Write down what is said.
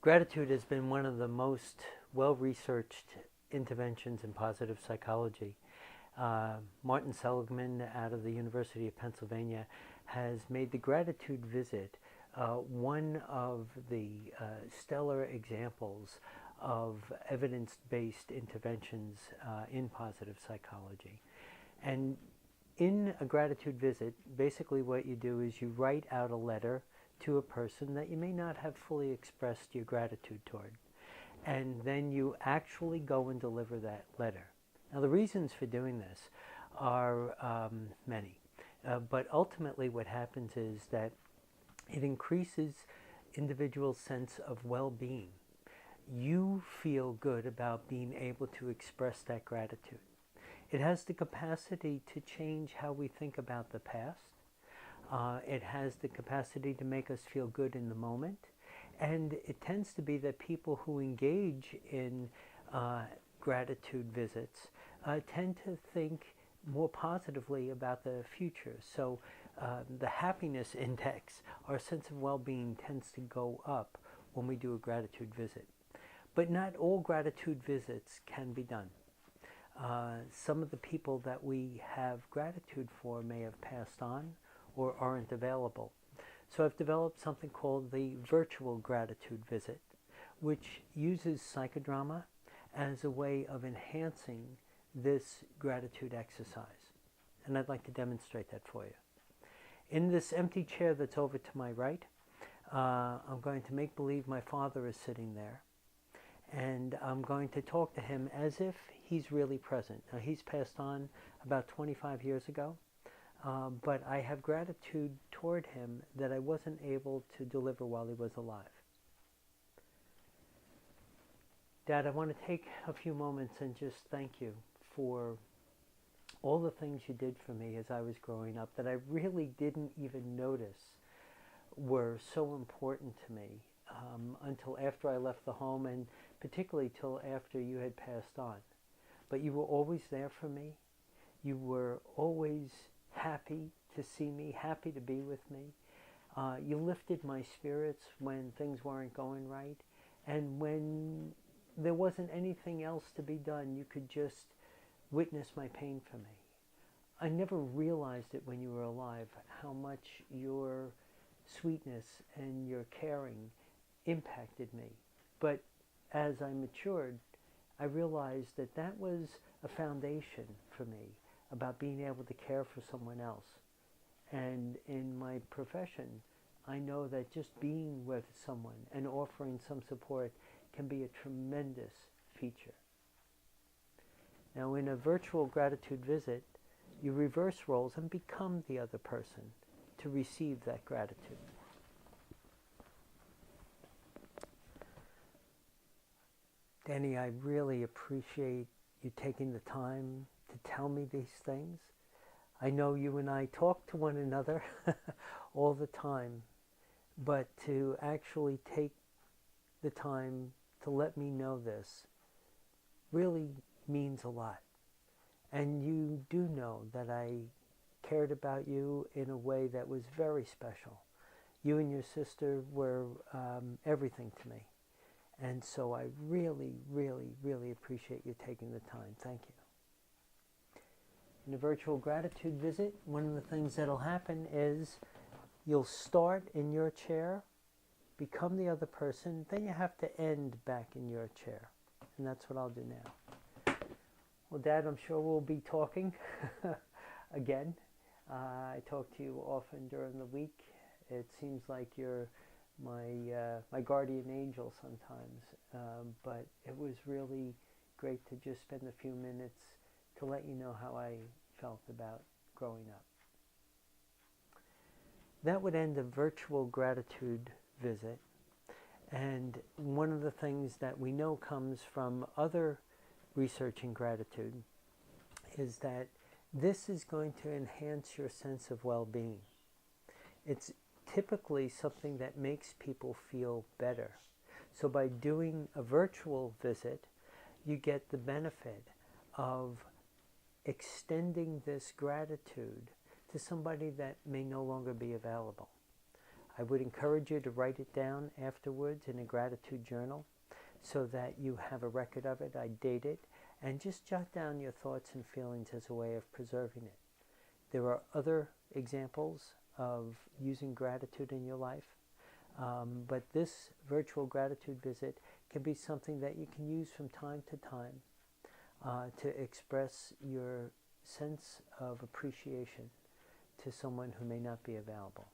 Gratitude has been one of the most well-researched interventions in positive psychology. Martin Seligman out of the University of Pennsylvania has made the gratitude visit one of the stellar examples of evidence-based interventions in positive psychology. And in a gratitude visit, basically what you do is you write out a letter to a person that you may not have fully expressed your gratitude toward. And then you actually go and deliver that letter. Now, the reasons for doing this are many. But ultimately what happens is that it increases individuals' sense of well-being. You feel good about being able to express that gratitude. It has the capacity to change how we think about the past. It has the capacity to make us feel good in the moment. And it tends to be that people who engage in gratitude visits tend to think more positively about the future. So the happiness index, our sense of well-being, tends to go up when we do a gratitude visit. But not all gratitude visits can be done. Some of the people that we have gratitude for may have passed on or aren't available. So I've developed something called the virtual gratitude visit, which uses psychodrama as a way of enhancing this gratitude exercise. And I'd like to demonstrate that for you. In this empty chair that's over to my right, I'm going to make believe my father is sitting there. And I'm going to talk to him as if he's really present. Now, he's passed on about 25 years ago, but I have gratitude toward him that I wasn't able to deliver while he was alive. Dad, I want to take a few moments and just thank you for all the things you did for me as I was growing up that I really didn't even notice were so important to me until after I left the home, and particularly till after you had passed on. But you were always there for me. You were always happy to see me, happy to be with me. You lifted my spirits when things weren't going right. And when there wasn't anything else to be done, you could just witness my pain for me. I never realized it when you were alive, how much your sweetness and your caring impacted me. But as I matured, I realized that that was a foundation for me about being able to care for someone else. And in my profession, I know that just being with someone and offering some support can be a tremendous feature. Now, in a virtual gratitude visit, you reverse roles and become the other person to receive that gratitude. Danny, I really appreciate you taking the time to tell me these things. I know you and I talk to one another all the time, but to actually take the time to let me know this really means a lot. And you do know that I cared about you in a way that was very special. You and your sister were everything to me. And so I really, really, really appreciate you taking the time. Thank you. In a virtual gratitude visit, one of the things that'll happen is you'll start in your chair, become the other person, then you have to end back in your chair. And that's what I'll do now. Well, Dad, I'm sure we'll be talking again. I talk to you often during the week. It seems like you're my guardian angel sometimes, but it was really great to just spend a few minutes to let you know how I felt about growing up. That would end a virtual gratitude visit, and one of the things that we know comes from other research in gratitude is that this is going to enhance your sense of well-being. It's typically something that makes people feel better. So by doing a virtual visit, you get the benefit of extending this gratitude to somebody that may no longer be available. I would encourage you to write it down afterwards in a gratitude journal so that you have a record of it. I date it, and just jot down your thoughts and feelings as a way of preserving it. There are other examples of using gratitude in your life, but this virtual gratitude visit can be something that you can use from time to time to express your sense of appreciation to someone who may not be available.